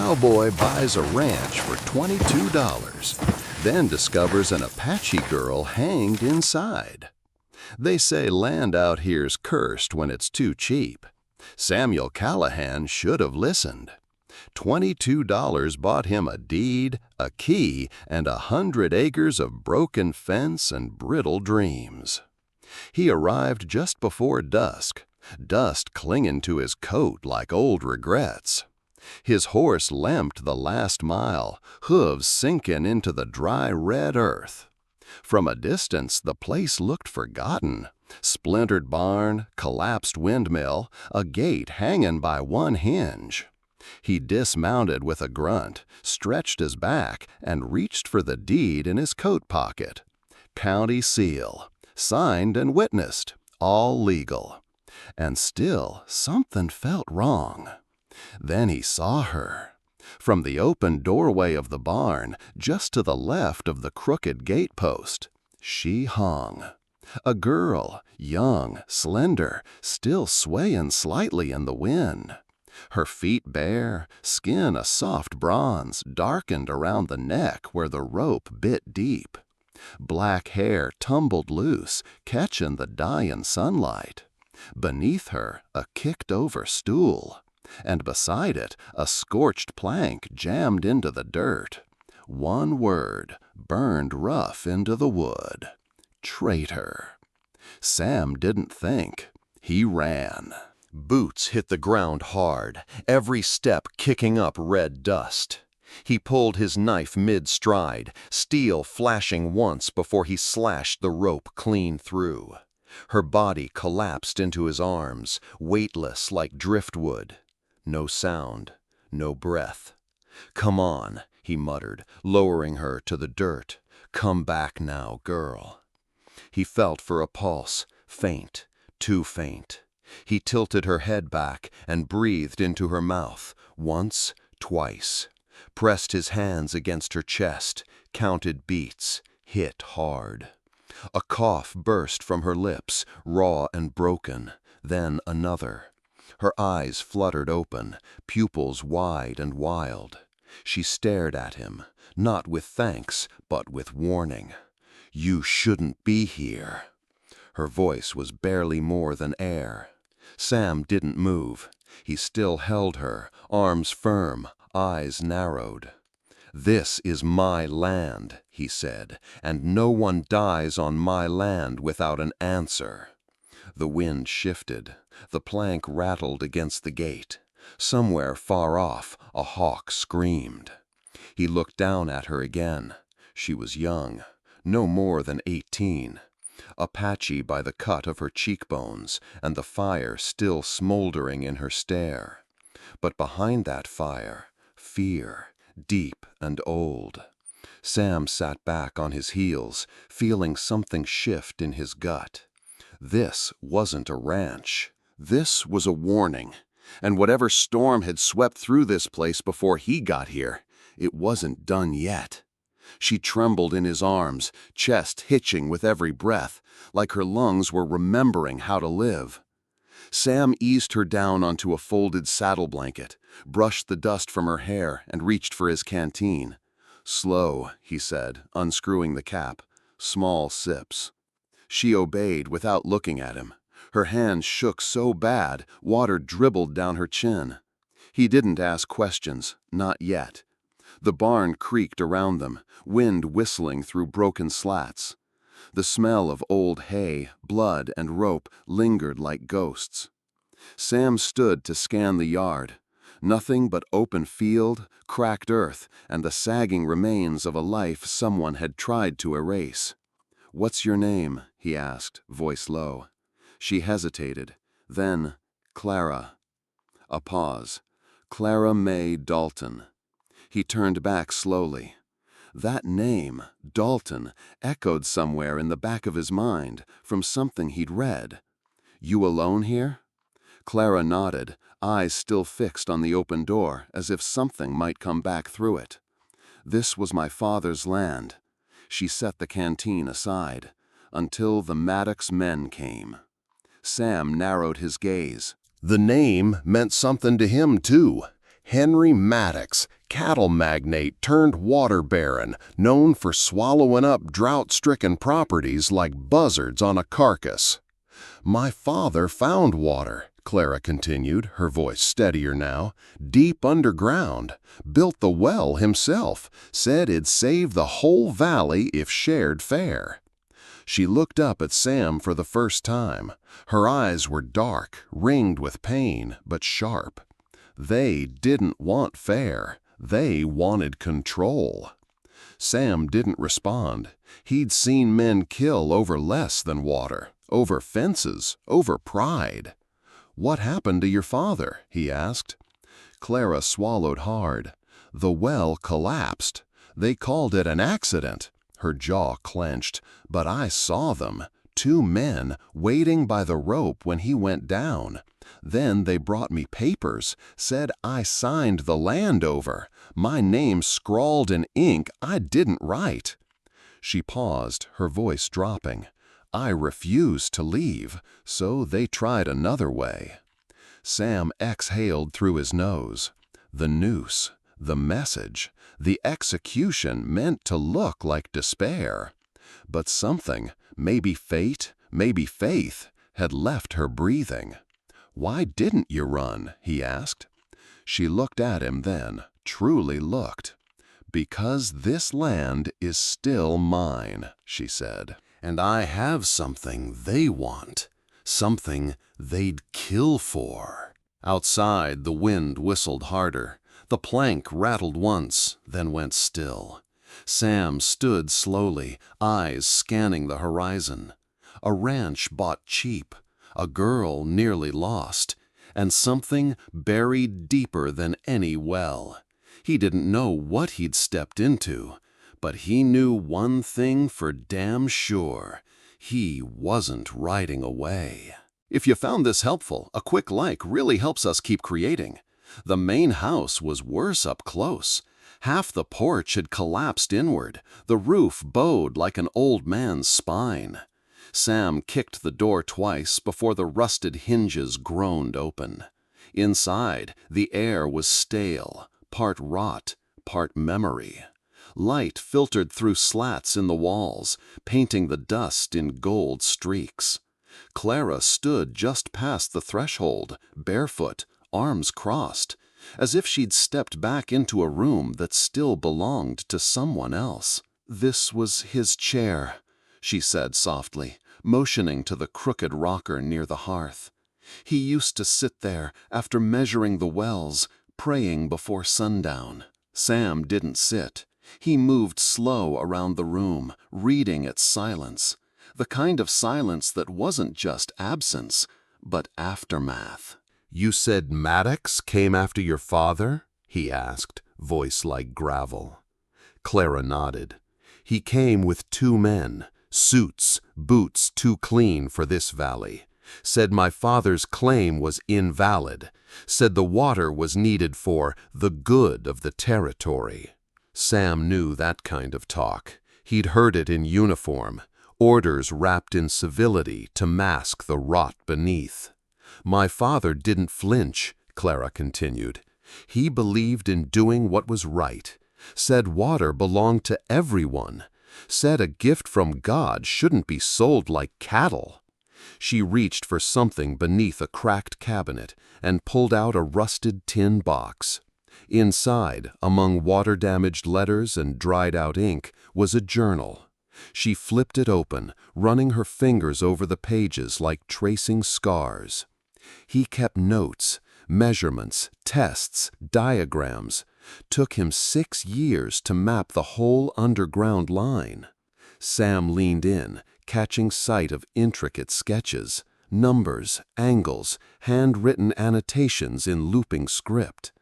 Cowboy buys a ranch for $22, then discovers an Apache girl hanged inside. They say land out here's cursed when it's too cheap. Samuel Callahan should have listened. $22 bought him a deed, a key, and 100 acres of broken fence and brittle dreams. He arrived just before dusk, dust clinging to his coat like old regrets. His horse limped the last mile, hooves sinking into the dry red earth. From a distance, the place looked forgotten. Splintered barn, collapsed windmill, a gate hanging by one hinge. He dismounted with a grunt, stretched his back, and reached for the deed in his coat pocket. County seal, signed and witnessed, all legal. And still, something felt wrong. Then he saw her. From the open doorway of the barn, just to the left of the crooked gatepost, she hung. A girl, young, slender, still swaying slightly in the wind. Her feet bare, skin a soft bronze, darkened around the neck where the rope bit deep. Black hair tumbled loose, catching the dying sunlight. Beneath her, a kicked-over stool. And beside it, a scorched plank jammed into the dirt. One word, burned rough into the wood. Traitor. Sam didn't think. He ran. Boots hit the ground hard, every step kicking up red dust. He pulled his knife mid-stride, steel flashing once before he slashed the rope clean through. Her body collapsed into his arms, weightless like driftwood. No sound, no breath. "Come on," he muttered, lowering her to the dirt. "Come back now, girl." He felt for a pulse, faint, too faint. He tilted her head back and breathed into her mouth, once, twice. Pressed his hands against her chest, counted beats, hit hard. A cough burst from her lips, raw and broken, then another. Her eyes fluttered open, pupils wide and wild. She stared at him, not with thanks, but with warning. "You shouldn't be here." Her voice was barely more than air. Sam didn't move. He still held her, arms firm, eyes narrowed. "This is my land," he said, "and no one dies on my land without an answer." The wind shifted. The plank rattled against the gate. Somewhere far off, a hawk screamed. He looked down at her again. She was young, no more than 18. Apache by the cut of her cheekbones, and the fire still smoldering in her stare. But behind that fire, fear, deep and old. Sam sat back on his heels, feeling something shift in his gut. This wasn't a ranch. This was a warning. And whatever storm had swept through this place before he got here, it wasn't done yet. She trembled in his arms, chest hitching with every breath, like her lungs were remembering how to live. Sam eased her down onto a folded saddle blanket, brushed the dust from her hair, and reached for his canteen. "Slow," he said, unscrewing the cap. "Small sips." She obeyed without looking at him. Her hands shook so bad, water dribbled down her chin. He didn't ask questions, not yet. The barn creaked around them, wind whistling through broken slats. The smell of old hay, blood, and rope lingered like ghosts. Sam stood to scan the yard. Nothing but open field, cracked earth, and the sagging remains of a life someone had tried to erase. "What's your name?" he asked, voice low. She hesitated. Then, "Clara." A pause. "Clara May Dalton." He turned back slowly. That name, Dalton, echoed somewhere in the back of his mind, from something he'd read. "You alone here?" Clara nodded, eyes still fixed on the open door, as if something might come back through it. "This was my father's land." She set the canteen aside. "Until the Maddox men came." Sam narrowed his gaze. The name meant something to him, too. Henry Maddox, cattle magnate turned water baron, known for swallowing up drought-stricken properties like buzzards on a carcass. My father found water, Clara continued, her voice steadier now, deep underground, built the well himself, said it'd save the whole valley if shared fair. She looked up at Sam for the first time. Her eyes were dark, ringed with pain, but sharp. They didn't want fair. They wanted control. Sam didn't respond. He'd seen men kill over less than water, over fences, over pride. "What happened to your father?" he asked. Clara swallowed hard. The well collapsed. They called it an accident. Her jaw clenched. But I saw them, 2 men, waiting by the rope when he went down. Then they brought me papers, said I signed the land over, my name scrawled in ink I didn't write. She paused, her voice dropping. I refused to leave, so they tried another way. Sam exhaled through his nose. The noose, the message, the execution meant to look like despair. But something, maybe fate, maybe faith, had left her breathing. "Why didn't you run?" he asked. She looked at him then, truly looked. "Because this land is still mine," she said. "And I have something they want, something they'd kill for." Outside, the wind whistled harder. The plank rattled once, then went still. Sam stood slowly, eyes scanning the horizon. A ranch bought cheap, a girl nearly lost, and something buried deeper than any well. He didn't know what he'd stepped into, but he knew one thing for damn sure. He wasn't riding away. If you found this helpful, a quick like really helps us keep creating. The main house was worse up close. Half the porch had collapsed inward, the roof bowed like an old man's spine. Sam kicked the door twice before the rusted hinges groaned open. Inside, the air was stale, part rot, part memory. Light filtered through slats in the walls, painting the dust in gold streaks. Clara stood just past the threshold, barefoot, arms crossed, as if she'd stepped back into a room that still belonged to someone else. "This was his chair," she said softly, motioning to the crooked rocker near the hearth. "He used to sit there after measuring the wells, praying before sundown." Sam didn't sit. He moved slow around the room, reading its silence. The kind of silence that wasn't just absence, but aftermath. "You said Maddox came after your father?" he asked, voice like gravel. Clara nodded. "He came with 2 men, suits, boots too clean for this valley. Said my father's claim was invalid. Said the water was needed for the good of the territory." Sam knew that kind of talk. He'd heard it in uniform, orders wrapped in civility to mask the rot beneath. "My father didn't flinch," Clara continued. "He believed in doing what was right. Said water belonged to everyone. Said a gift from God shouldn't be sold like cattle." She reached for something beneath a cracked cabinet and pulled out a rusted tin box. Inside, among water-damaged letters and dried-out ink, was a journal. She flipped it open, running her fingers over the pages like tracing scars. He kept notes, measurements, tests, diagrams. Took him 6 years to map the whole underground line. Sam leaned in, catching sight of intricate sketches, numbers, angles, handwritten annotations in looping script.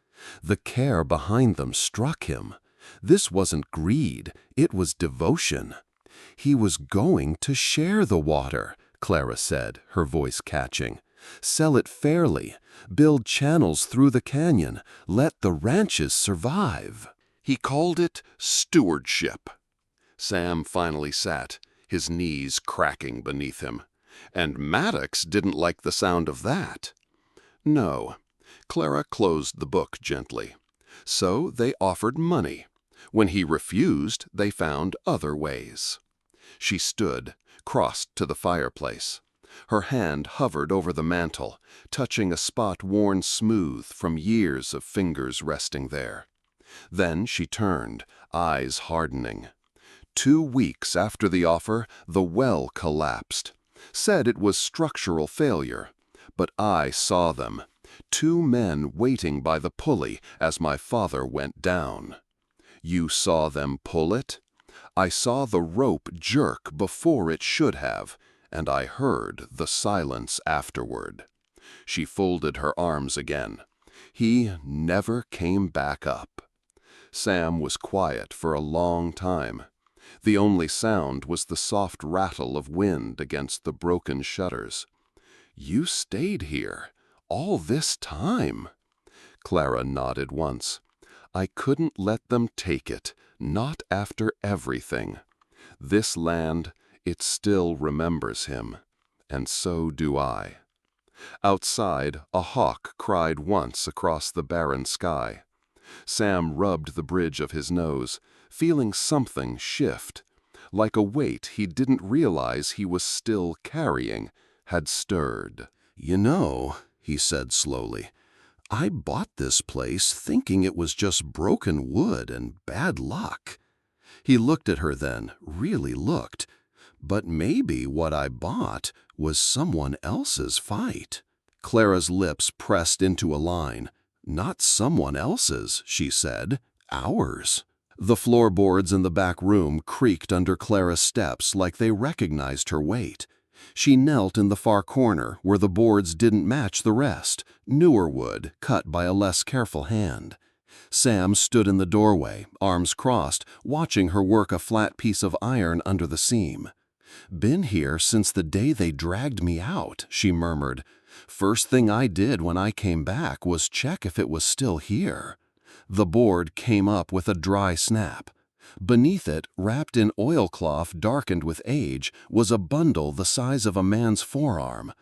The care behind them struck him. This wasn't greed, it was devotion. He was going to share the water, Clara said, her voice catching. Sell it fairly, build channels through the canyon, let the ranches survive. He called it stewardship. Sam finally sat, his knees cracking beneath him. And Maddox didn't like the sound of that. No. Clara closed the book gently. So they offered money. When he refused, they found other ways. She stood, crossed to the fireplace. Her hand hovered over the mantel, touching a spot worn smooth from years of fingers resting there. Then she turned, eyes hardening. 2 weeks after the offer, the well collapsed. Said it was structural failure. But I saw them. 2 men waiting by the pulley as my father went down. You saw them pull it? I saw the rope jerk before it should have, and I heard the silence afterward. She folded her arms again. He never came back up. Sam was quiet for a long time. The only sound was the soft rattle of wind against the broken shutters. You stayed here all this time? Clara nodded once. I couldn't let them take it, not after everything. This land, it still remembers him, and so do I. Outside, a hawk cried once across the barren sky. Sam rubbed the bridge of his nose, feeling something shift, like a weight he didn't realize he was still carrying had stirred. You know, he said slowly, I bought this place thinking it was just broken wood and bad luck. He looked at her then, really looked. But maybe what I bought was someone else's fight. Clara's lips pressed into a line. Not someone else's, she said, ours. The floorboards in the back room creaked under Clara's steps like they recognized her weight. She knelt in the far corner where the boards didn't match the rest, newer wood cut by a less careful hand. Sam stood in the doorway, arms crossed, watching her work a flat piece of iron under the seam. Been here since the day they dragged me out, she murmured. First thing I did when I came back was check if it was still here. The board came up with a dry snap. Beneath it, wrapped in oilcloth darkened with age, was a bundle the size of a man's forearm.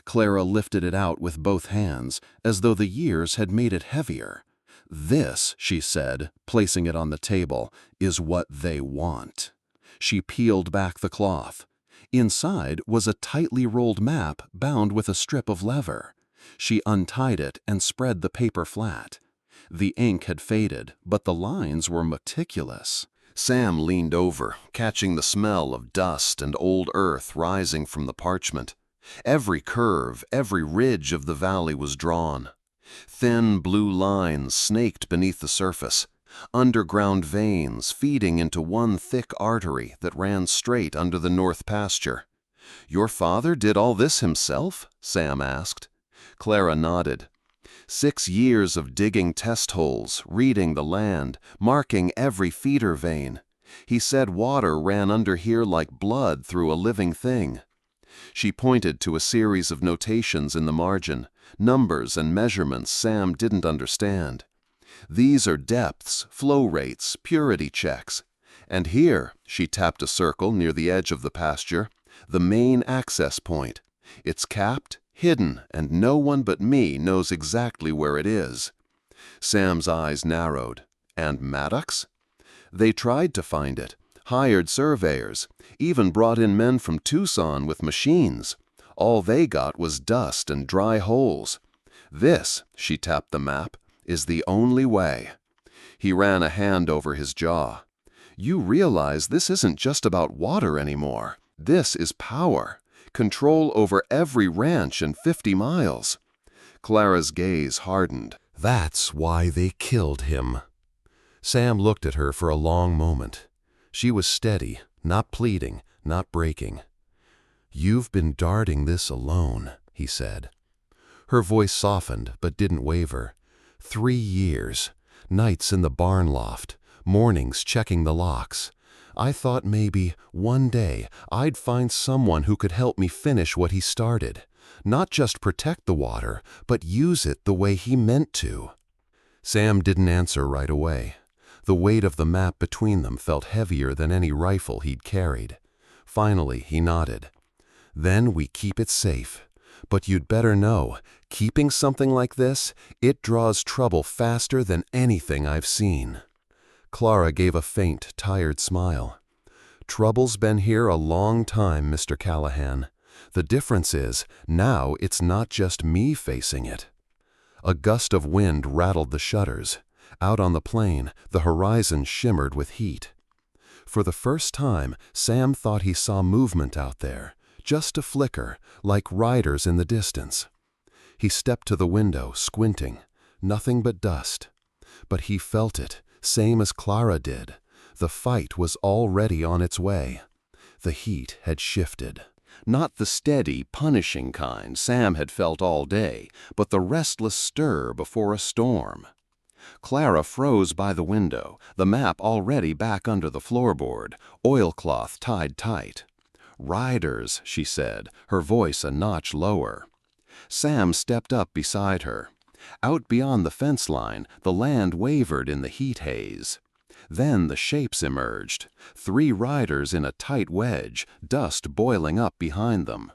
Clara lifted it out with both hands, as though the years had made it heavier. This, she said, placing it on the table, is what they want. She peeled back the cloth. Inside was a tightly rolled map bound with a strip of leather. She untied it and spread the paper flat. The ink had faded, but the lines were meticulous. Sam leaned over, catching the smell of dust and old earth rising from the parchment. Every curve, every ridge of the valley was drawn. Thin blue lines snaked beneath the surface, underground veins feeding into one thick artery that ran straight under the north pasture. Your father did all this himself? Sam asked. Clara nodded. 6 years of digging test holes, reading the land, marking every feeder vein. He said water ran under here like blood through a living thing. She pointed to a series of notations in the margin, numbers and measurements Sam didn't understand. These are depths, flow rates, purity checks. And here, she tapped a circle near the edge of the pasture, the main access point. It's capped, hidden, and no one but me knows exactly where it is. Sam's eyes narrowed. And Maddox? They tried to find it, hired surveyors, even brought in men from Tucson with machines. All they got was dust and dry holes. This, she tapped the map, is the only way. He ran a hand over his jaw. You realize this isn't just about water anymore. This is power. Control over every ranch in 50 miles. Clara's gaze hardened. That's why they killed him. Sam looked at her for a long moment. She was steady, not pleading, not breaking. You've been guarding this alone, he said. Her voice softened but didn't waver. 3 years, nights in the barn loft, mornings checking the locks. I thought maybe, one day, I'd find someone who could help me finish what he started. Not just protect the water, but use it the way he meant to. Sam didn't answer right away. The weight of the map between them felt heavier than any rifle he'd carried. Finally, he nodded. Then we keep it safe. But you'd better know, keeping something like this, it draws trouble faster than anything I've seen." Clara gave a faint, tired smile. "Trouble's been here a long time, Mr. Callahan. The difference is, now it's not just me facing it." A gust of wind rattled the shutters. Out on the plain, the horizon shimmered with heat. For the first time, Sam thought he saw movement out there, just a flicker, like riders in the distance. He stepped to the window, squinting. Nothing but dust. But he felt it, same as Clara did. The fight was already on its way. The heat had shifted. Not the steady, punishing kind Sam had felt all day, but the restless stir before a storm. Clara froze by the window, the map already back under the floorboard, oilcloth tied tight. "Riders," she said, her voice a notch lower. Sam stepped up beside her. Out beyond the fence line, the land wavered in the heat haze. Then the shapes emerged, 3 riders in a tight wedge, dust boiling up behind them.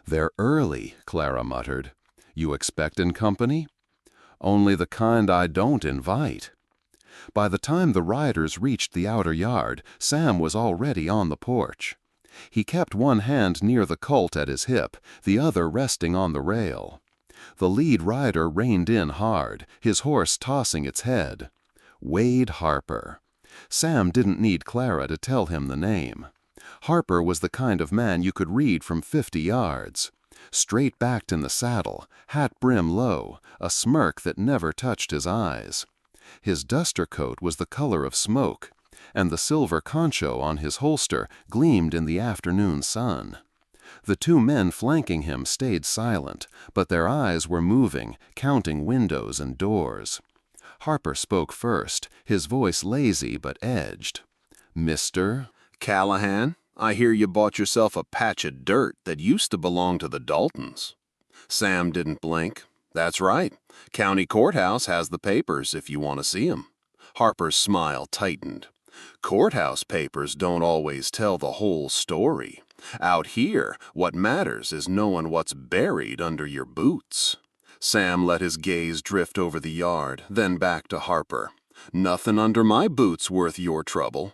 "They're early," Clara muttered. "You expectin' company?" "Only the kind I don't invite." By the time the riders reached the outer yard, Sam was already on the porch. He kept one hand near the colt at his hip, the other resting on the rail. The lead rider reined in hard, his horse tossing its head. Wade Harper. Sam didn't need Clara to tell him the name. Harper was the kind of man you could read from 50 yards. Straight-backed in the saddle, hat brim low, a smirk that never touched his eyes. His duster coat was the color of smoke, and the silver concho on his holster gleamed in the afternoon sun. The 2 men flanking him stayed silent, but their eyes were moving, counting windows and doors. Harper spoke first, his voice lazy but edged. "Mr. Callahan, I hear you bought yourself a patch of dirt that used to belong to the Daltons." Sam didn't blink. "That's right. County Courthouse has the papers if you want to see 'em." Harper's smile tightened. "Courthouse papers don't always tell the whole story. Out here, what matters is knowing what's buried under your boots." Sam let his gaze drift over the yard, then back to Harper. "Nothing under my boots worth your trouble."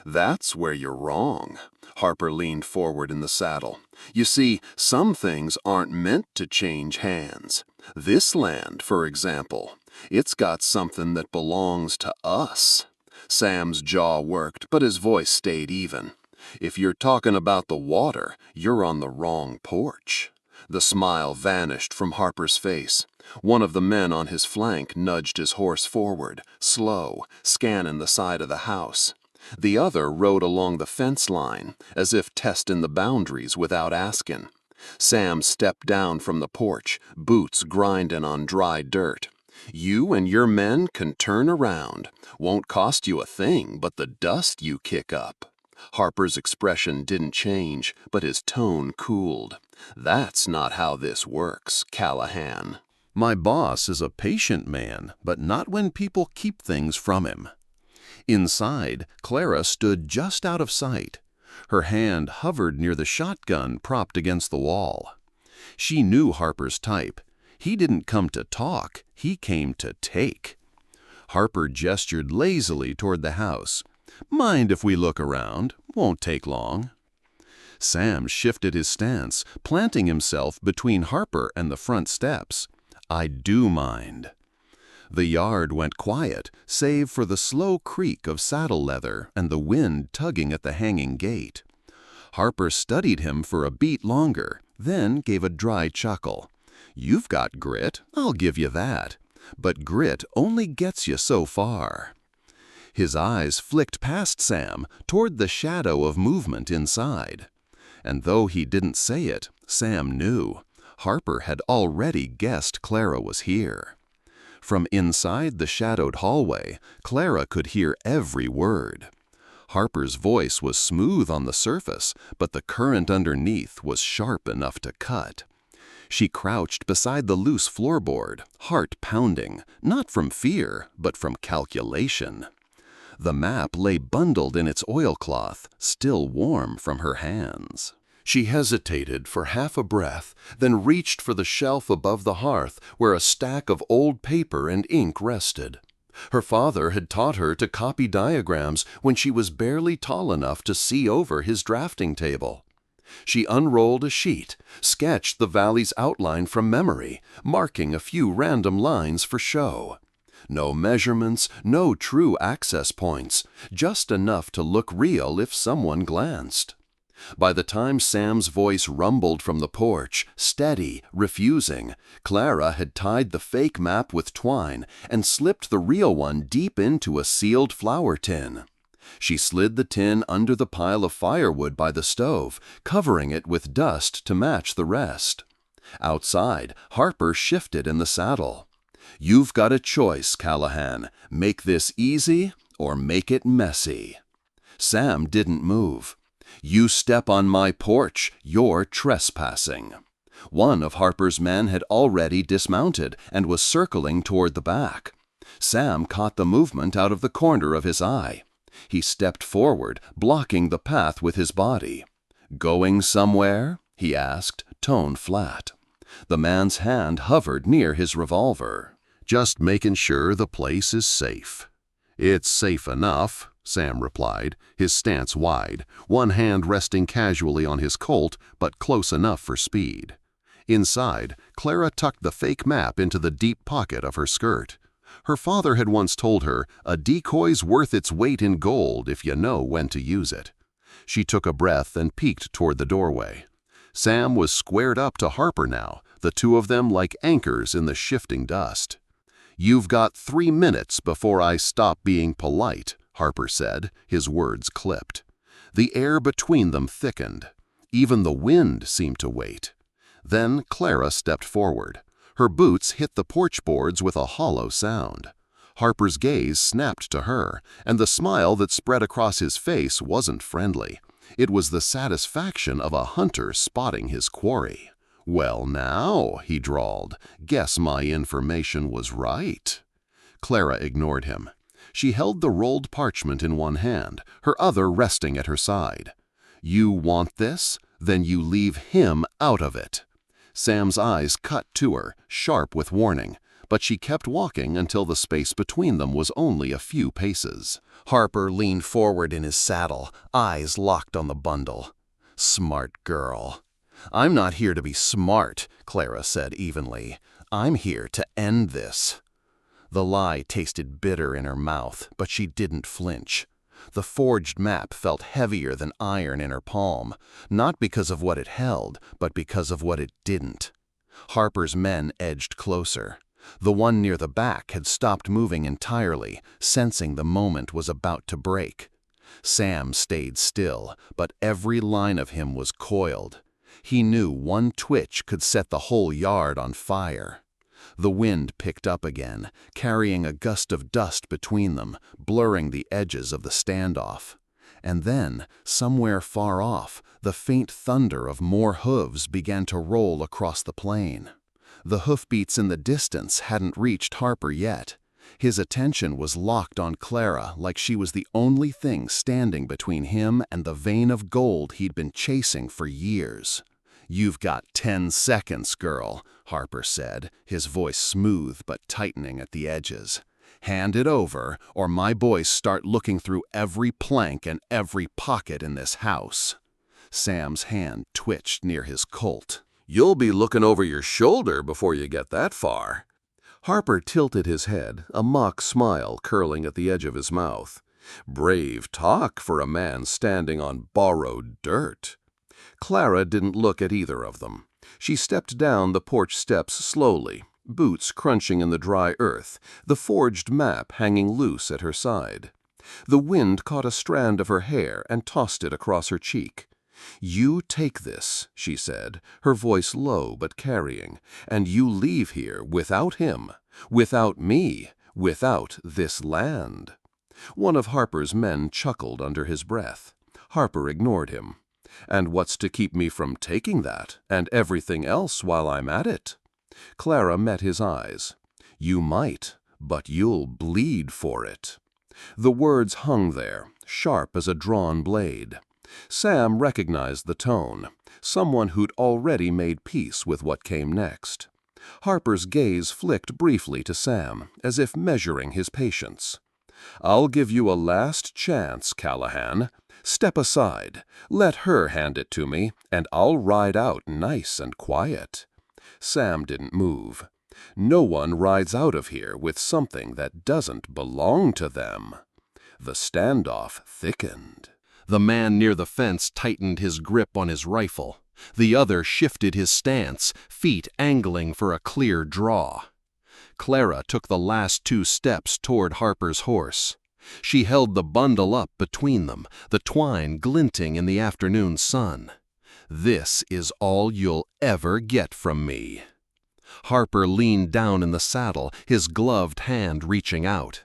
"That's where you're wrong." Harper leaned forward in the saddle. "You see, some things aren't meant to change hands. This land, for example, it's got something that belongs to us." Sam's jaw worked, but his voice stayed even. "If you're talking about the water, you're on the wrong porch." The smile vanished from Harper's face. One of the men on his flank nudged his horse forward, slow, scanning the side of the house. The other rode along the fence line, as if testing the boundaries without asking. Sam stepped down from the porch, boots grinding on dry dirt. "You and your men can turn around. Won't cost you a thing but the dust you kick up." Harper's expression didn't change, but his tone cooled. "That's not how this works, Callahan." My boss is a patient man, but not when people keep things from him. Inside, Clara stood just out of sight. Her hand hovered near the shotgun propped against the wall. She knew Harper's type. He didn't come to talk, he came to take. Harper gestured lazily toward the house. "Mind if we look around? Won't take long." Sam shifted his stance, planting himself between Harper and the front steps. "I do mind." The yard went quiet, save for the slow creak of saddle leather and the wind tugging at the hanging gate. Harper studied him for a beat longer, then gave a dry chuckle. "You've got grit, I'll give you that. But grit only gets you so far." His eyes flicked past Sam toward the shadow of movement inside. And though he didn't say it, Sam knew. Harper had already guessed Clara was here. From inside the shadowed hallway, Clara could hear every word. Harper's voice was smooth on the surface, but the current underneath was sharp enough to cut. She crouched beside the loose floorboard, heart pounding, not from fear, but from calculation. The map lay bundled in its oilcloth, still warm from her hands. She hesitated for half a breath, then reached for the shelf above the hearth where a stack of old paper and ink rested. Her father had taught her to copy diagrams when she was barely tall enough to see over his drafting table. She unrolled a sheet, sketched the valley's outline from memory, marking a few random lines for show. No measurements, no true access points, just enough to look real if someone glanced. By the time Sam's voice rumbled from the porch, steady, refusing, Clara had tied the fake map with twine and slipped the real one deep into a sealed flour tin. She slid the tin under the pile of firewood by the stove, covering it with dust to match the rest. Outside, Harper shifted in the saddle. "You've got a choice, Callahan. Make this easy or make it messy." Sam didn't move. "You step on my porch, you're trespassing." One of Harper's men had already dismounted and was circling toward the back. Sam caught the movement out of the corner of his eye. He stepped forward, blocking the path with his body. "Going somewhere?" he asked, tone flat. The man's hand hovered near his revolver. "Just making sure the place is safe." "It's safe enough," Sam replied, his stance wide, one hand resting casually on his Colt, but close enough for speed. Inside, Clara tucked the fake map into the deep pocket of her skirt. Her father had once told her, "A decoy's worth its weight in gold if you know when to use it." She took a breath and peeked toward the doorway. Sam was squared up to Harper now, the two of them like anchors in the shifting dust. "You've got 3 minutes before I stop being polite," Harper said, his words clipped. The air between them thickened. Even the wind seemed to wait. Then Clara stepped forward. Her boots hit the porch boards with a hollow sound. Harper's gaze snapped to her, and the smile that spread across his face wasn't friendly. It was the satisfaction of a hunter spotting his quarry. "Well now," he drawled, "guess my information was right." Clara ignored him. She held the rolled parchment in one hand, her other resting at her side. "You want this? Then you leave him out of it." Sam's eyes cut to her, sharp with warning, but she kept walking until the space between them was only a few paces. Harper leaned forward in his saddle, eyes locked on the bundle. "Smart girl." "I'm not here to be smart," Clara said evenly. "I'm here to end this." The lie tasted bitter in her mouth, but she didn't flinch. The forged map felt heavier than iron in her palm, not because of what it held, but because of what it didn't. Harper's men edged closer. The one near the back had stopped moving entirely, sensing the moment was about to break. Sam stayed still, but every line of him was coiled. He knew one twitch could set the whole yard on fire. The wind picked up again, carrying a gust of dust between them, blurring the edges of the standoff. And then, somewhere far off, the faint thunder of more hooves began to roll across the plain. The hoofbeats in the distance hadn't reached Harper yet. His attention was locked on Clara like she was the only thing standing between him and the vein of gold he'd been chasing for years. "You've got 10 seconds, girl," Harper said, his voice smooth but tightening at the edges. "Hand it over, or my boys start looking through every plank and every pocket in this house." Sam's hand twitched near his Colt. "You'll be looking over your shoulder before you get that far." Harper tilted his head, a mock smile curling at the edge of his mouth. Brave talk for a man standing on borrowed dirt. Clara didn't look at either of them. She stepped down the porch steps slowly, boots crunching in the dry earth, the forged map hanging loose at her side. The wind caught a strand of her hair and tossed it across her cheek. "You take this," she said, her voice low but carrying, "and you leave here without him, without me, without this land." One of Harper's men chuckled under his breath. Harper ignored him. "And what's to keep me from taking that, and everything else while I'm at it?" Clara met his eyes. "You might, but you'll bleed for it." The words hung there, sharp as a drawn blade. Sam recognized the tone, someone who'd already made peace with what came next. Harper's gaze flicked briefly to Sam, as if measuring his patience. "I'll give you a last chance, Callahan. Step aside, let her hand it to me, and I'll ride out nice and quiet." Sam didn't move. No one rides out of here with something that doesn't belong to them. The standoff thickened. The man near the fence tightened his grip on his rifle. The other shifted his stance, feet angling for a clear draw. Clara took the last 2 steps toward Harper's horse. She held the bundle up between them, the twine glinting in the afternoon sun. "This is all you'll ever get from me." Harper leaned down in the saddle, his gloved hand reaching out.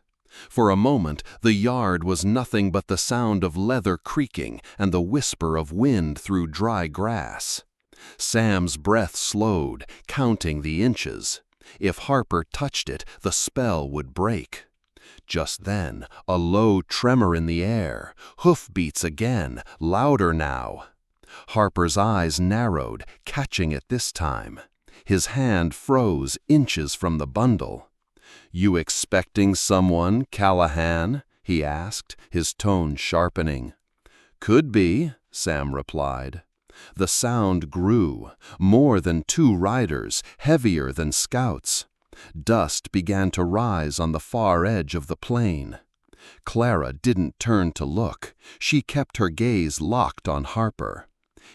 For a moment, the yard was nothing but the sound of leather creaking and the whisper of wind through dry grass. Sam's breath slowed, counting the inches. If Harper touched it, the spell would break. Just then, a low tremor in the air, hoofbeats again, louder now. Harper's eyes narrowed, catching it this time. His hand froze inches from the bundle. "You expecting someone, Callahan?" he asked, his tone sharpening. "Could be," Sam replied. The sound grew, more than 2 riders, heavier than scouts. Dust began to rise on the far edge of the plain. Clara didn't turn to look. She kept her gaze locked on Harper.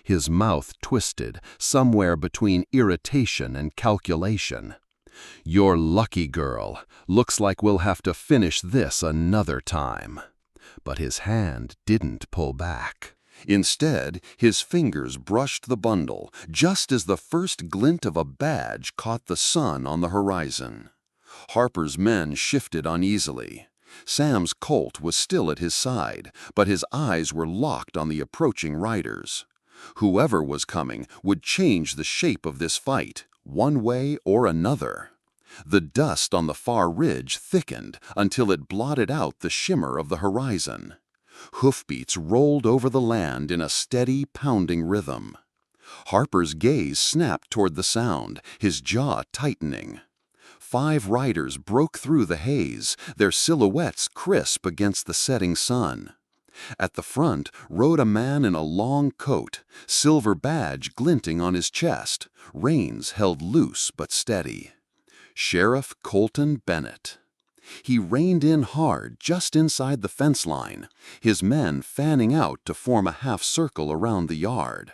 His mouth twisted, somewhere between irritation and calculation. "You're lucky, girl. Looks like we'll have to finish this another time." But his hand didn't pull back. Instead, his fingers brushed the bundle, just as the first glint of a badge caught the sun on the horizon. Harper's men shifted uneasily. Sam's Colt was still at his side, but his eyes were locked on the approaching riders. Whoever was coming would change the shape of this fight, one way or another. The dust on the far ridge thickened until it blotted out the shimmer of the horizon. Hoofbeats rolled over the land in a steady, pounding rhythm. Harper's gaze snapped toward the sound, his jaw tightening. 5 riders broke through the haze, their silhouettes crisp against the setting sun. At the front rode a man in a long coat, silver badge glinting on his chest, reins held loose but steady. Sheriff Colton Bennett. He reined in hard just inside the fence line, his men fanning out to form a half circle around the yard.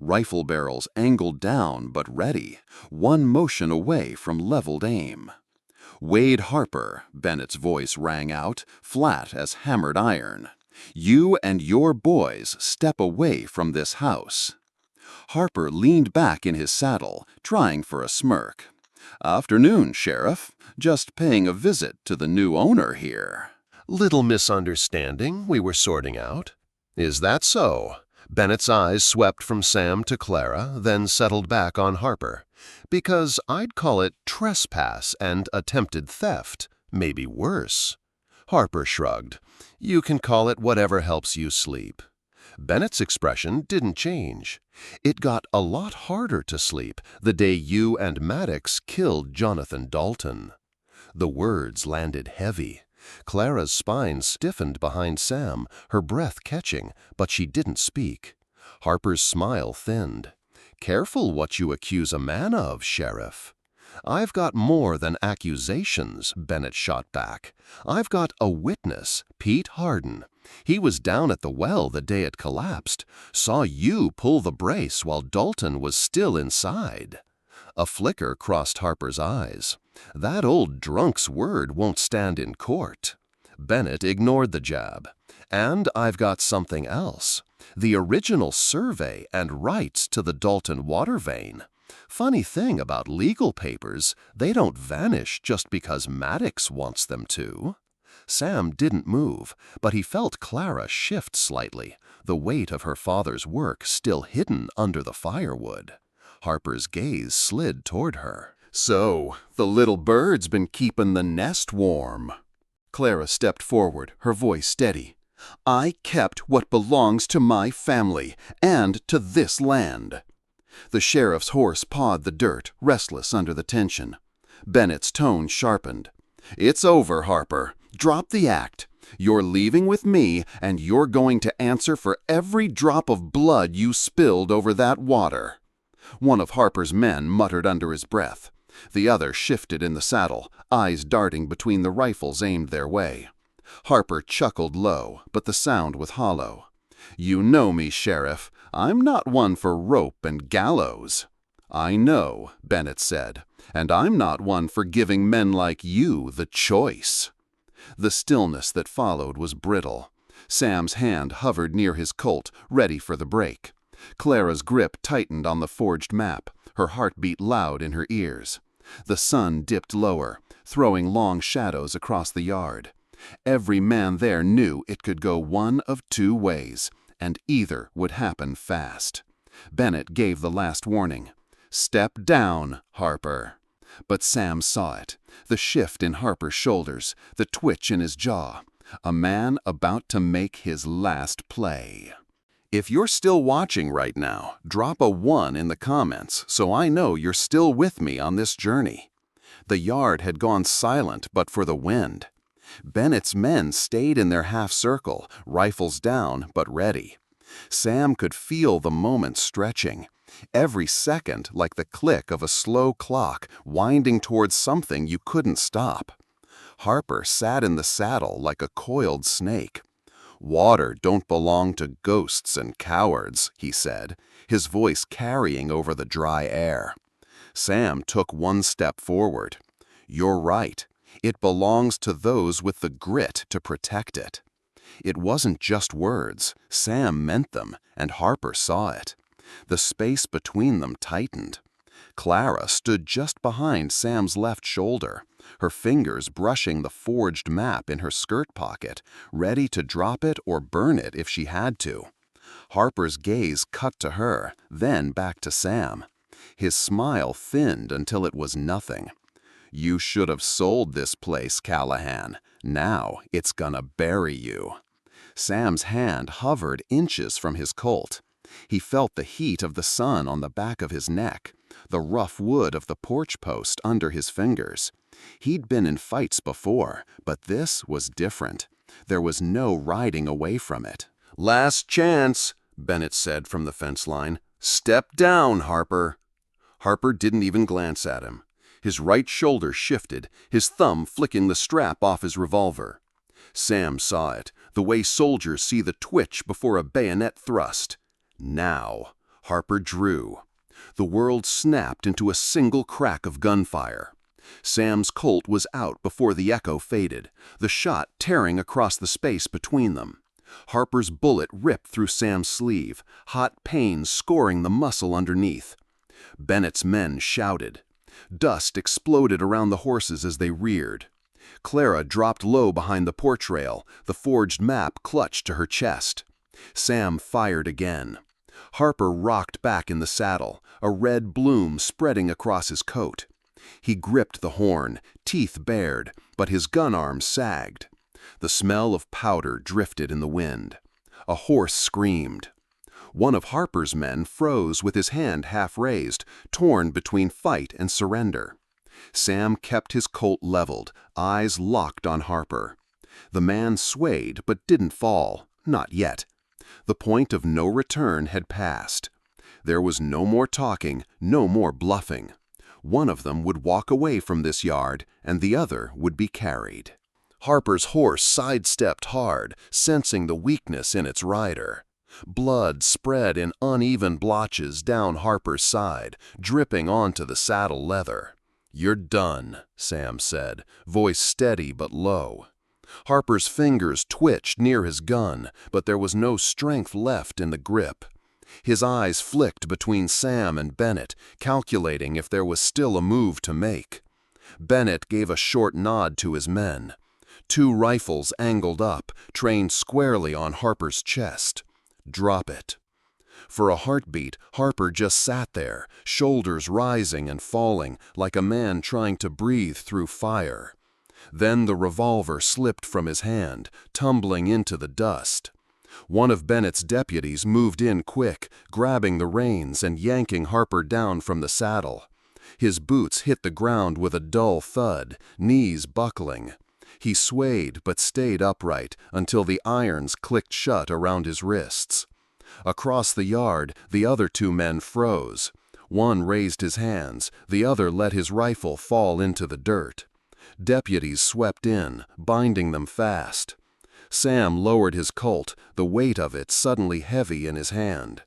Rifle barrels angled down but ready, one motion away from leveled aim. "Wade Harper," Bennett's voice rang out, flat as hammered iron. "You and your boys step away from this house." Harper leaned back in his saddle, trying for a smirk. "Afternoon, Sheriff. Just paying a visit to the new owner here." Little misunderstanding we were sorting out. "Is that so?" Bennett's eyes swept from Sam to Clara, then settled back on Harper. "Because I'd call it trespass and attempted theft, maybe worse." Harper shrugged. "You can call it whatever helps you sleep." Bennett's expression didn't change. "It got a lot harder to sleep the day you and Maddox killed Jonathan Dalton." The words landed heavy. Clara's spine stiffened behind Sam, her breath catching, but she didn't speak. Harper's smile thinned. "Careful what you accuse a man of, Sheriff." "I've got more than accusations," Bennett shot back. "I've got a witness, Pete Harden. He was down at the well the day it collapsed, saw you pull the brace while Dalton was still inside." A flicker crossed Harper's eyes. "That old drunk's word won't stand in court." Bennett ignored the jab. "And I've got something else. The original survey and rights to the Dalton water vein. Funny thing about legal papers, they don't vanish just because Maddox wants them to." Sam didn't move, but he felt Clara shift slightly, the weight of her father's work still hidden under the firewood. Harper's gaze slid toward her. "So, the little bird's been keeping the nest warm." Clara stepped forward, her voice steady. I kept what belongs to my family and to this land." The sheriff's horse pawed the dirt, restless under the tension. Bennett's tone sharpened. "It's over, Harper. Drop the act. You're leaving with me, and you're going to answer for every drop of blood you spilled over that water." One of Harper's men muttered under his breath. The other shifted in the saddle, eyes darting between the rifles aimed their way. Harper chuckled low, but the sound was hollow. "You know me, Sheriff. I'm not one for rope and gallows." "I know," Bennett said, "and I'm not one for giving men like you the choice." The stillness that followed was brittle. Sam's hand hovered near his Colt, ready for the break. Clara's grip tightened on the forged map, her heart beat loud in her ears. The sun dipped lower, throwing long shadows across the yard. Every man there knew it could go one of two ways, and either would happen fast. Bennett gave the last warning. "Step down, Harper." But Sam saw it, the shift in Harper's shoulders, the twitch in his jaw. A man about to make his last play. If you're still watching right now, drop a 1 in the comments so I know you're still with me on this journey. The yard had gone silent but for the wind. Bennett's men stayed in their half circle, rifles down but ready. Sam could feel the moment stretching, every second like the click of a slow clock winding towards something you couldn't stop. Harper sat in the saddle like a coiled snake. "Water don't belong to ghosts and cowards," he said, his voice carrying over the dry air. Sam took one step forward. "You're right. It belongs to those with the grit to protect it." It wasn't just words. Sam meant them, and Harper saw it. The space between them tightened. Clara stood just behind Sam's left shoulder, her fingers brushing the forged map in her skirt pocket, ready to drop it or burn it if she had to. Harper's gaze cut to her, then back to Sam. His smile thinned until it was nothing. "You should have sold this place, Callahan. Now it's gonna bury you." Sam's hand hovered inches from his Colt. He felt the heat of the sun on the back of his neck, the rough wood of the porch post under his fingers. He'd been in fights before, but this was different. There was no riding away from it. "Last chance," Bennett said from the fence line. "Step down, Harper." Harper didn't even glance at him. His right shoulder shifted, his thumb flicking the strap off his revolver. Sam saw it, the way soldiers see the twitch before a bayonet thrust. Now, Harper drew. The world snapped into a single crack of gunfire. Sam's Colt was out before the echo faded, the shot tearing across the space between them. Harper's bullet ripped through Sam's sleeve, hot pain scoring the muscle underneath. Bennett's men shouted. Dust exploded around the horses as they reared. Clara dropped low behind the porch rail, the forged map clutched to her chest. Sam fired again. Harper rocked back in the saddle, a red bloom spreading across his coat. He gripped the horn, teeth bared, but his gun arm sagged. The smell of powder drifted in the wind. A horse screamed. One of Harper's men froze with his hand half raised, torn between fight and surrender. Sam kept his Colt leveled, eyes locked on Harper. The man swayed but didn't fall, not yet. The point of no return had passed. There was no more talking, no more bluffing. One of them would walk away from this yard, and the other would be carried. Harper's horse sidestepped hard, sensing the weakness in its rider. Blood spread in uneven blotches down Harper's side, dripping onto the saddle leather. "You're done," Sam said, voice steady but low. Harper's fingers twitched near his gun, but there was no strength left in the grip. His eyes flicked between Sam and Bennett, calculating if there was still a move to make. Bennett gave a short nod to his men. 2 rifles angled up, trained squarely on Harper's chest. "Drop it." For a heartbeat, Harper just sat there, shoulders rising and falling, like a man trying to breathe through fire. Then the revolver slipped from his hand, tumbling into the dust. One of Bennett's deputies moved in quick, grabbing the reins and yanking Harper down from the saddle. His boots hit the ground with a dull thud, knees buckling. He swayed but stayed upright until the irons clicked shut around his wrists. Across the yard, the other two men froze. One raised his hands, the other let his rifle fall into the dirt. Deputies swept in, binding them fast. Sam lowered his Colt, the weight of it suddenly heavy in his hand.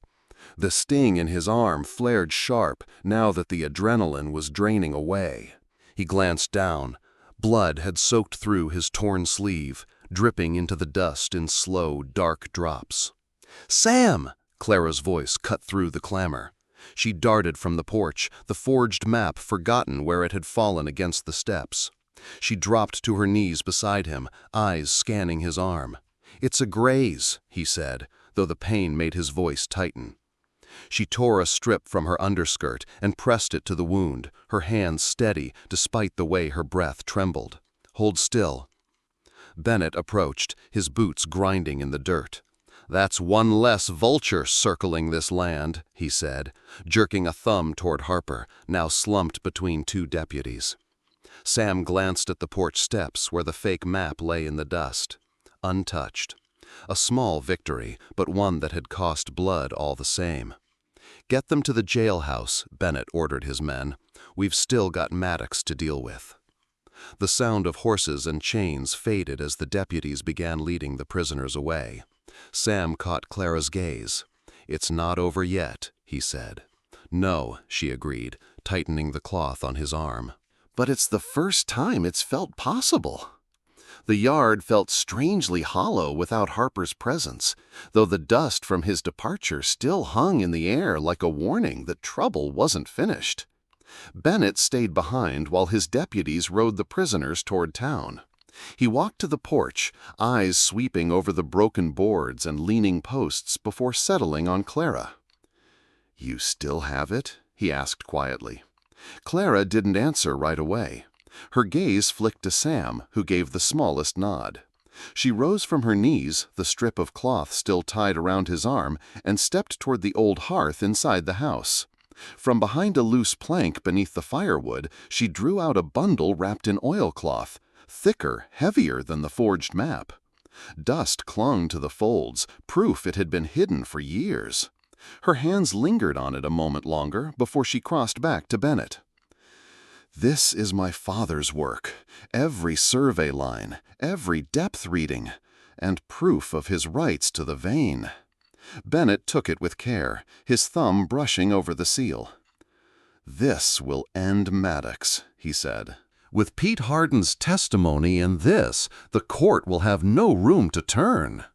The sting in his arm flared sharp now that the adrenaline was draining away. He glanced down. Blood had soaked through his torn sleeve, dripping into the dust in slow, dark drops. "Sam!" Clara's voice cut through the clamor. She darted from the porch, the forged map forgotten where it had fallen against the steps. She dropped to her knees beside him, eyes scanning his arm. "It's a graze," he said, though the pain made his voice tighten. She tore a strip from her underskirt and pressed it to the wound, her hands steady despite the way her breath trembled. "Hold still." Bennett approached, his boots grinding in the dirt. "That's one less vulture circling this land," he said, jerking a thumb toward Harper, now slumped between two deputies. Sam glanced at the porch steps where the fake map lay in the dust. Untouched. A small victory, but one that had cost blood all the same. "Get them to the jailhouse," Bennett ordered his men. "We've still got Maddox to deal with." The sound of horses and chains faded as the deputies began leading the prisoners away. Sam caught Clara's gaze. "It's not over yet," he said. "No," she agreed, tightening the cloth on his arm. "But it's the first time it's felt possible." The yard felt strangely hollow without Harper's presence, though the dust from his departure still hung in the air like a warning that trouble wasn't finished. Bennett stayed behind while his deputies rode the prisoners toward town. He walked to the porch, eyes sweeping over the broken boards and leaning posts before settling on Clara. "You still have it?" he asked quietly. Clara didn't answer right away. Her gaze flicked to Sam, who gave the smallest nod. She rose from her knees, the strip of cloth still tied around his arm, and stepped toward the old hearth inside the house. From behind a loose plank beneath the firewood, she drew out a bundle wrapped in oilcloth, thicker, heavier than the forged map. Dust clung to the folds, proof it had been hidden for years. Her hands lingered on it a moment longer before she crossed back to Bennett. "This is my father's work, every survey line, every depth reading, and proof of his rights to the vein." Bennett took it with care, his thumb brushing over the seal. "This will end Maddox," he said. "With Pete Hardin's testimony in this, the court will have no room to turn."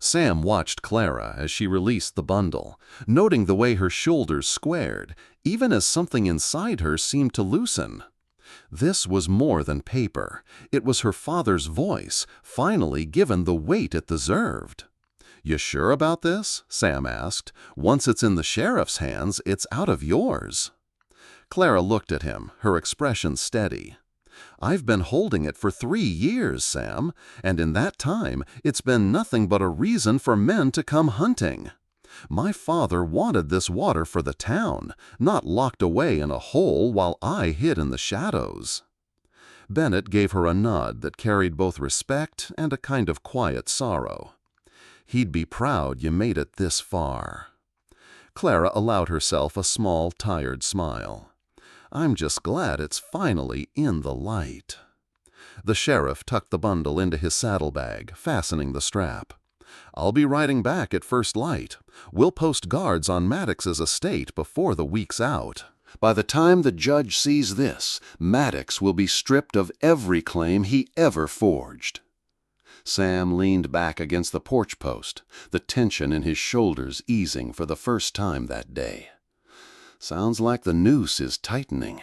Sam watched Clara as she released the bundle, noting the way her shoulders squared, even as something inside her seemed to loosen. This was more than paper. It was her father's voice, finally given the weight it deserved. "You sure about this?" Sam asked. "Once it's in the sheriff's hands, it's out of yours." Clara looked at him, her expression steady. "I've been holding it for 3 years, Sam, and in that time it's been nothing but a reason for men to come hunting. My father wanted this water for the town, not locked away in a hole while I hid in the shadows." Bennett gave her a nod that carried both respect and a kind of quiet sorrow. "He'd be proud you made it this far." Clara allowed herself a small, tired smile. "I'm just glad it's finally in the light." The sheriff tucked the bundle into his saddlebag, fastening the strap. "I'll be riding back at first light. We'll post guards on Maddox's estate before the week's out. By the time the judge sees this, Maddox will be stripped of every claim he ever forged." Sam leaned back against the porch post, the tension in his shoulders easing for the first time that day. "Sounds like the noose is tightening."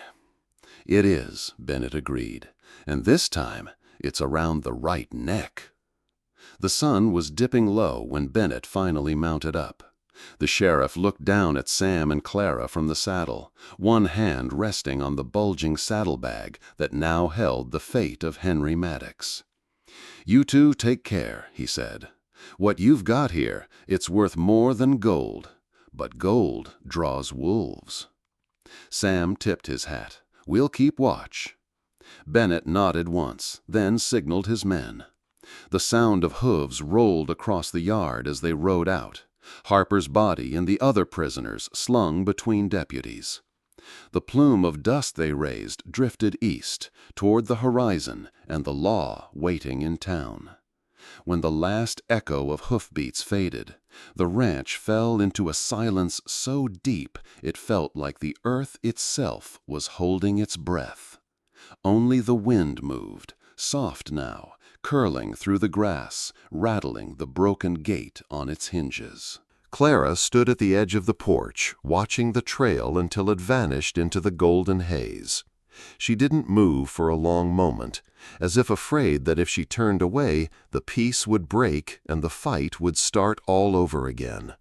"It is," Bennett agreed, "and this time it's around the right neck." The sun was dipping low when Bennett finally mounted up. The sheriff looked down at Sam and Clara from the saddle, one hand resting on the bulging saddlebag that now held the fate of Henry Maddox. "You two take care," he said. "What you've got here, it's worth more than gold. But gold draws wolves." Sam tipped his hat. "We'll keep watch." Bennett nodded once, then signaled his men. The sound of hooves rolled across the yard as they rode out, Harper's body and the other prisoners slung between deputies. The plume of dust they raised drifted east, toward the horizon and the law waiting in town. When the last echo of hoofbeats faded, the ranch fell into a silence so deep it felt like the earth itself was holding its breath. Only the wind moved, soft now, curling through the grass, rattling the broken gate on its hinges. Clara stood at the edge of the porch, watching the trail until it vanished into the golden haze. She didn't move for a long moment, as if afraid that if she turned away, the peace would break and the fight would start all over again.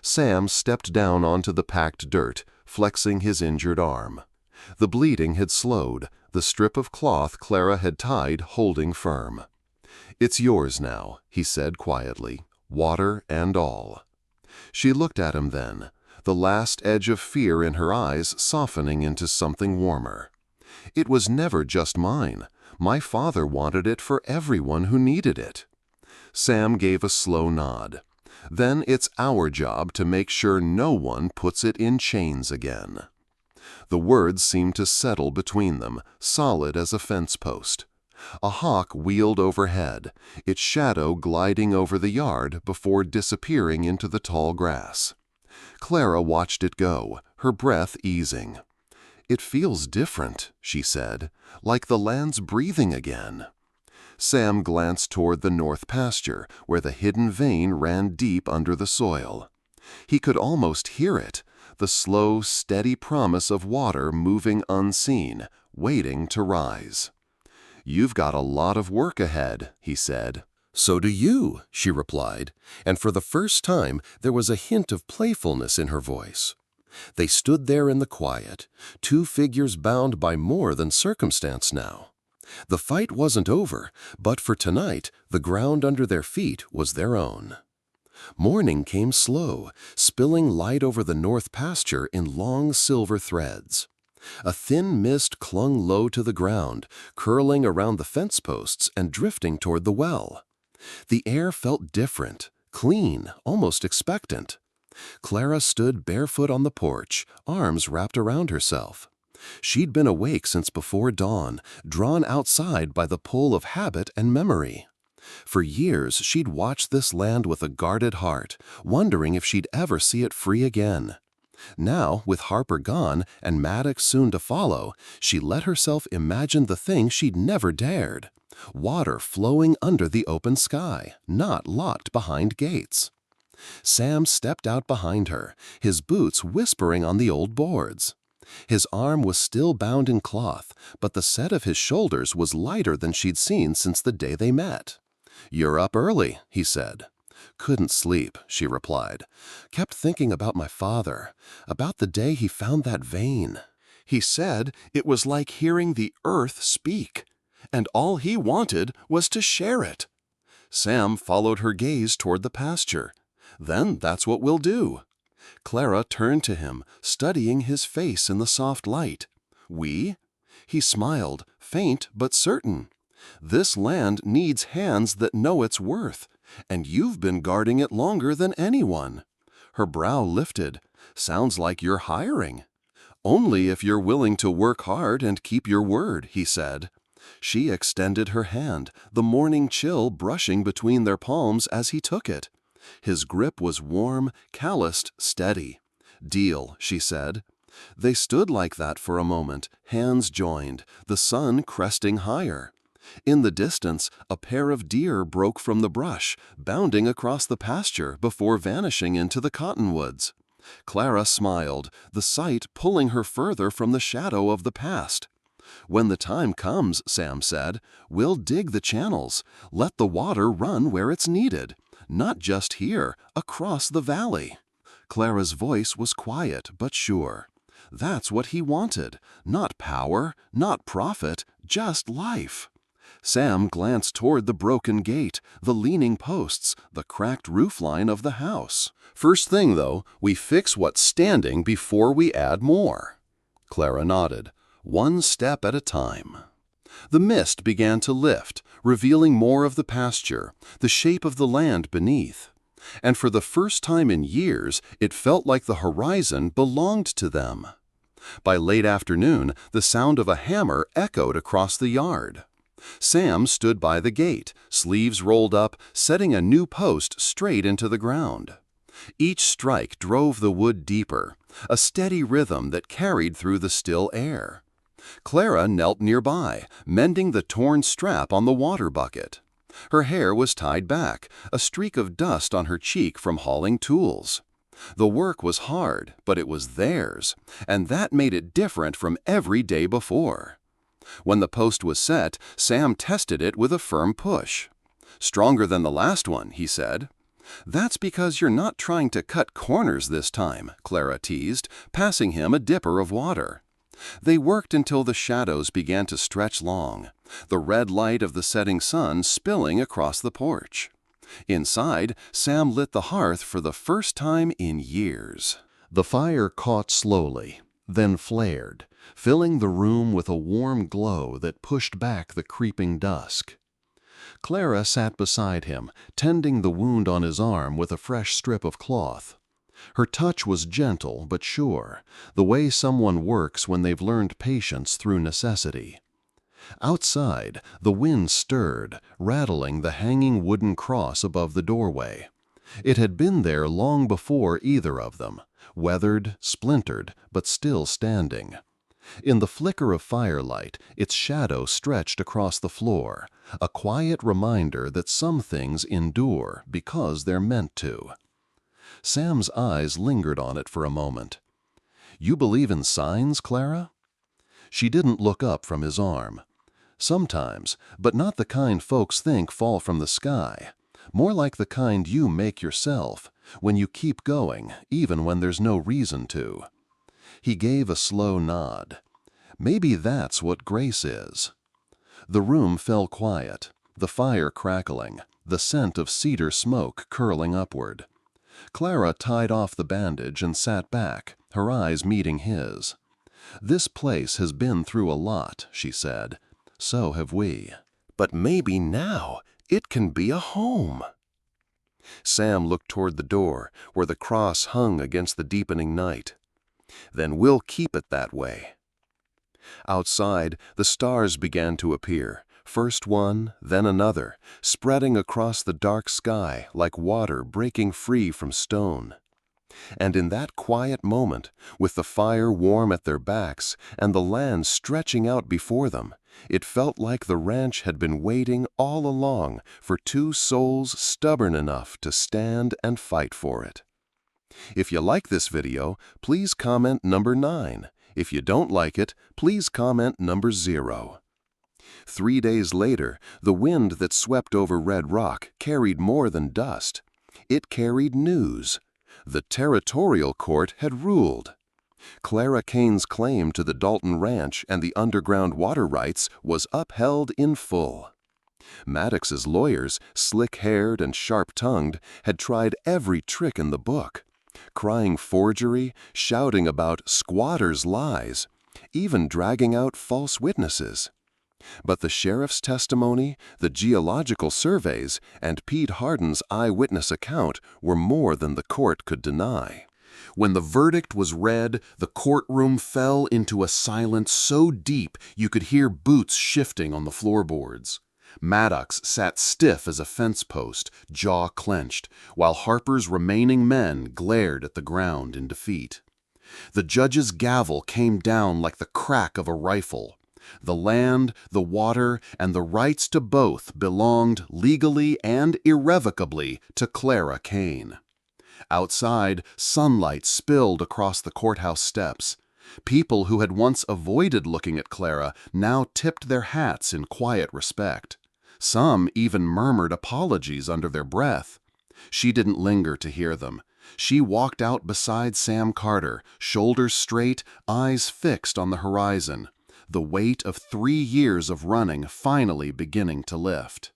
Sam stepped down onto the packed dirt, flexing his injured arm. The bleeding had slowed, the strip of cloth Clara had tied holding firm. "It's yours now," he said quietly, "water and all." She looked at him then, the last edge of fear in her eyes softening into something warmer. "It was never just mine. My father wanted it for everyone who needed it." Sam gave a slow nod. "Then it's our job to make sure no one puts it in chains again." The words seemed to settle between them, solid as a fence post. A hawk wheeled overhead, its shadow gliding over the yard before disappearing into the tall grass. Clara watched it go, her breath easing. "It feels different," she said, "like the land's breathing again." Sam glanced toward the north pasture, where the hidden vein ran deep under the soil. He could almost hear it, the slow, steady promise of water moving unseen, waiting to rise. "You've got a lot of work ahead," he said. "So do you," she replied, and for the first time there was a hint of playfulness in her voice. They stood there in the quiet, two figures bound by more than circumstance now. The fight wasn't over, but for tonight the ground under their feet was their own. Morning came slow, spilling light over the north pasture in long silver threads. A thin mist clung low to the ground, curling around the fence posts and drifting toward the well. The air felt different, clean, almost expectant. Clara stood barefoot on the porch, arms wrapped around herself. She'd been awake since before dawn, drawn outside by the pull of habit and memory. For years she'd watched this land with a guarded heart, wondering if she'd ever see it free again. Now, with Harper gone and Maddox soon to follow, she let herself imagine the thing she'd never dared: water flowing under the open sky, not locked behind gates. Sam stepped out behind her, his boots whispering on the old boards. His arm was still bound in cloth, but the set of his shoulders was lighter than she'd seen since the day they met. "You're up early," he said. "Couldn't sleep," she replied. "Kept thinking about my father, about the day he found that vein. He said it was like hearing the earth speak, and all he wanted was to share it." Sam followed her gaze toward the pasture. "Then that's what we'll do." Clara turned to him, studying his face in the soft light. "We?" He smiled, faint but certain. "This land needs hands that know its worth, and you've been guarding it longer than anyone." Her brow lifted. "Sounds like you're hiring." "Only if you're willing to work hard and keep your word," he said. She extended her hand, the morning chill brushing between their palms as he took it. His grip was warm, calloused, steady. "Deal," she said. They stood like that for a moment, hands joined, the sun cresting higher. In the distance, a pair of deer broke from the brush, bounding across the pasture before vanishing into the cottonwoods. Clara smiled, the sight pulling her further from the shadow of the past. "When the time comes," Sam said, "we'll dig the channels, let the water run where it's needed, not just here, across the valley." Clara's voice was quiet but sure. That's what he wanted. Not power, not profit, just life. Sam glanced toward the broken gate, the leaning posts, the cracked roofline of the house. First thing, though, we fix what's standing before we add more. Clara nodded, one step at a time. The mist began to lift, revealing more of the pasture, the shape of the land beneath. And for the first time in years, it felt like the horizon belonged to them. By late afternoon, the sound of a hammer echoed across the yard. Sam stood by the gate, sleeves rolled up, setting a new post straight into the ground. Each strike drove the wood deeper, a steady rhythm that carried through the still air. Clara knelt nearby, mending the torn strap on the water bucket. Her hair was tied back, a streak of dust on her cheek from hauling tools. The work was hard, but it was theirs, and that made it different from every day before. When the post was set, Sam tested it with a firm push. "Stronger than the last one," he said. "That's because you're not trying to cut corners this time," Clara teased, passing him a dipper of water. They worked until the shadows began to stretch long, the red light of the setting sun spilling across the porch. Inside, Sam lit the hearth for the first time in years. The fire caught slowly, then flared, filling the room with a warm glow that pushed back the creeping dusk. Clara sat beside him, tending the wound on his arm with a fresh strip of cloth. Her touch was gentle but sure, the way someone works when they've learned patience through necessity. Outside, the wind stirred, rattling the hanging wooden cross above the doorway. It had been there long before either of them, weathered, splintered, but still standing. In the flicker of firelight, its shadow stretched across the floor, a quiet reminder that some things endure because they're meant to. Sam's eyes lingered on it for a moment. "You believe in signs, Clara?" She didn't look up from his arm. "Sometimes, but not the kind folks think fall from the sky. More like the kind you make yourself, when you keep going, even when there's no reason to." He gave a slow nod. "Maybe that's what grace is." The room fell quiet, the fire crackling, the scent of cedar smoke curling upward. Clara tied off the bandage and sat back, her eyes meeting his. "This place has been through a lot," she said. "So have we. But maybe now it can be a home." Sam looked toward the door, where the cross hung against the deepening night. "Then we'll keep it that way." Outside, the stars began to appear, first one, then another, spreading across the dark sky like water breaking free from stone. And in that quiet moment, with the fire warm at their backs and the land stretching out before them, it felt like the ranch had been waiting all along for two souls stubborn enough to stand and fight for it. If you like this video, please comment number 9. If you don't like it, please comment number 0. 3 days later, the wind that swept over Red Rock carried more than dust. It carried news. The territorial court had ruled. Clara Kane's claim to the Dalton Ranch and the underground water rights was upheld in full. Maddox's lawyers, slick-haired and sharp-tongued, had tried every trick in the book, crying forgery, shouting about squatters' lies, even dragging out false witnesses. But the sheriff's testimony, the geological surveys, and Pete Hardin's eyewitness account were more than the court could deny. When the verdict was read, the courtroom fell into a silence so deep you could hear boots shifting on the floorboards. Maddox sat stiff as a fence post, jaw clenched, while Harper's remaining men glared at the ground in defeat. The judge's gavel came down like the crack of a rifle. The land, the water, and the rights to both belonged legally and irrevocably to Clara Kane. Outside, sunlight spilled across the courthouse steps. People who had once avoided looking at Clara now tipped their hats in quiet respect. Some even murmured apologies under their breath. She didn't linger to hear them. She walked out beside Sam Carter, shoulders straight, eyes fixed on the horizon, the weight of 3 years of running finally beginning to lift.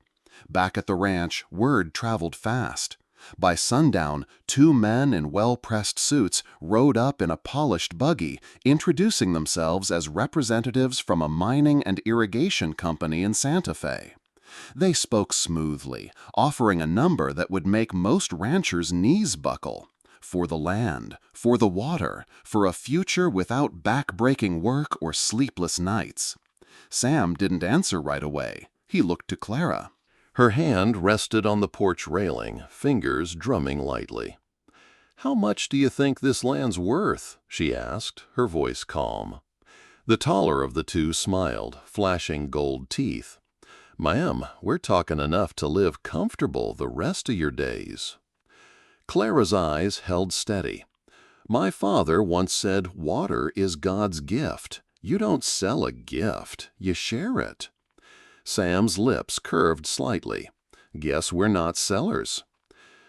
Back at the ranch, word traveled fast. By sundown, 2 men in well-pressed suits rode up in a polished buggy, introducing themselves as representatives from a mining and irrigation company in Santa Fe. They spoke smoothly, offering a number that would make most ranchers' knees buckle. For the land, for the water, for a future without back-breaking work or sleepless nights. Sam didn't answer right away. He looked to Clara. Her hand rested on the porch railing, fingers drumming lightly. "How much do you think this land's worth?" she asked, her voice calm. The taller of the two smiled, flashing gold teeth. "Ma'am, we're talking enough to live comfortable the rest of your days." Clara's eyes held steady. "My father once said water is God's gift. You don't sell a gift, you share it." Sam's lips curved slightly. "Guess we're not sellers."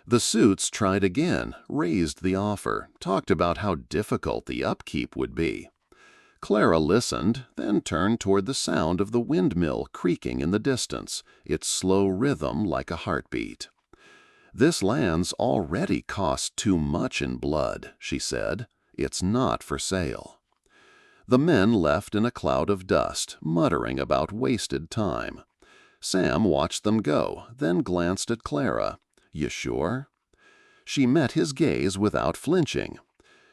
The suits tried again, raised the offer, talked about how difficult the upkeep would be. Clara listened, then turned toward the sound of the windmill creaking in the distance, its slow rhythm like a heartbeat. "This land's already cost too much in blood," she said. "It's not for sale." The men left in a cloud of dust, muttering about wasted time. Sam watched them go, then glanced at Clara. "You sure?" She met his gaze without flinching.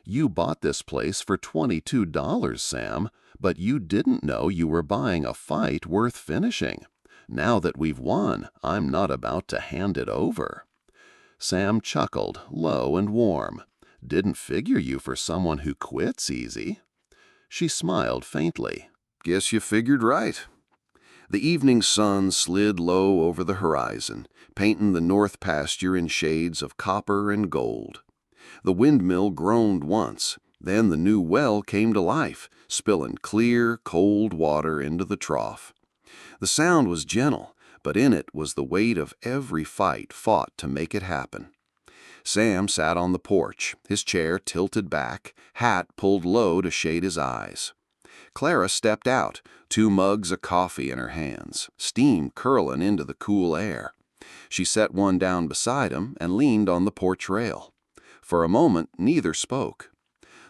"You bought this place for $22, Sam, but you didn't know you were buying a fight worth finishing. Now that we've won, I'm not about to hand it over." Sam chuckled, low and warm. "Didn't figure you for someone who quits easy." She smiled faintly. Guess you figured right. The evening sun slid low over the horizon, painting the north pasture in shades of copper and gold. The windmill groaned once, then the new well came to life, spilling clear, cold water into the trough. The sound was gentle, but in it was the weight of every fight fought to make it happen. Sam sat on the porch, his chair tilted back, hat pulled low to shade his eyes. Clara stepped out, 2 mugs of coffee in her hands, steam curling into the cool air. She set one down beside him and leaned on the porch rail. For a moment, neither spoke.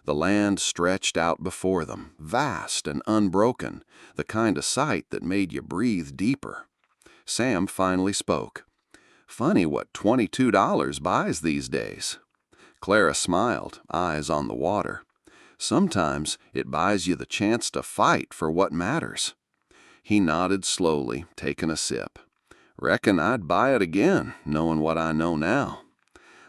The land stretched out before them, vast and unbroken, the kind of sight that made you breathe deeper. Sam finally spoke. "Funny what $22 buys these days." Clara smiled, eyes on the water. "Sometimes it buys you the chance to fight for what matters." He nodded slowly, taking a sip. "Reckon I'd buy it again, knowing what I know now."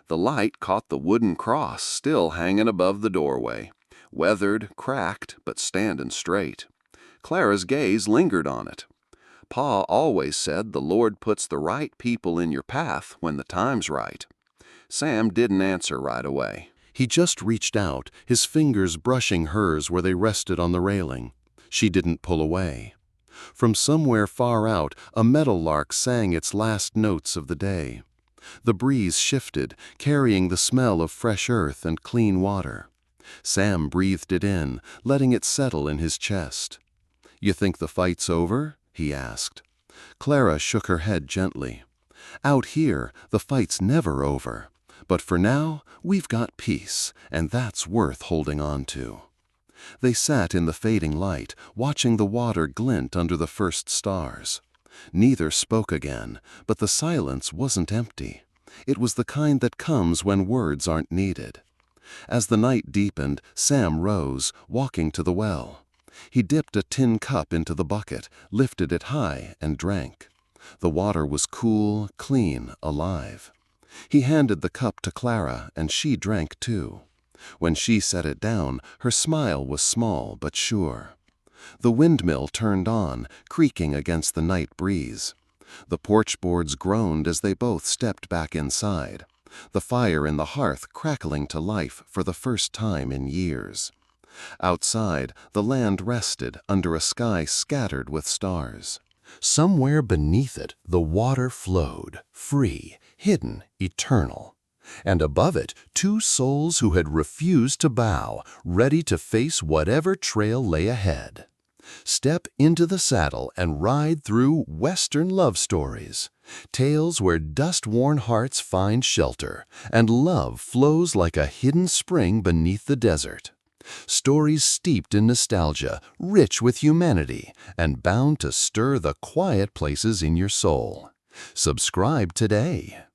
The light caught the wooden cross still hanging above the doorway, weathered, cracked, but standing straight. Clara's gaze lingered on it. "Pa always said the Lord puts the right people in your path when the time's right." Sam didn't answer right away. He just reached out, his fingers brushing hers where they rested on the railing. She didn't pull away. From somewhere far out, a meadowlark sang its last notes of the day. The breeze shifted, carrying the smell of fresh earth and clean water. Sam breathed it in, letting it settle in his chest. "You think the fight's over?" he asked. Clara shook her head gently. "Out here, the fight's never over. But for now, we've got peace, and that's worth holding on to." They sat in the fading light, watching the water glint under the first stars. Neither spoke again, but the silence wasn't empty. It was the kind that comes when words aren't needed. As the night deepened, Sam rose, walking to the well. He dipped a tin cup into the bucket, lifted it high, and drank. The water was cool, clean, alive. He handed the cup to Clara, and she drank too. When she set it down, her smile was small but sure. The windmill turned on, creaking against the night breeze. The porch boards groaned as they both stepped back inside, the fire in the hearth crackling to life for the first time in years. Outside, the land rested under a sky scattered with stars. Somewhere beneath it, the water flowed, free, hidden, eternal. And above it, two souls who had refused to bow, ready to face whatever trail lay ahead. Step into the saddle and ride through Western love stories, tales where dust-worn hearts find shelter and love flows like a hidden spring beneath the desert. Stories steeped in nostalgia, rich with humanity, and bound to stir the quiet places in your soul. Subscribe today.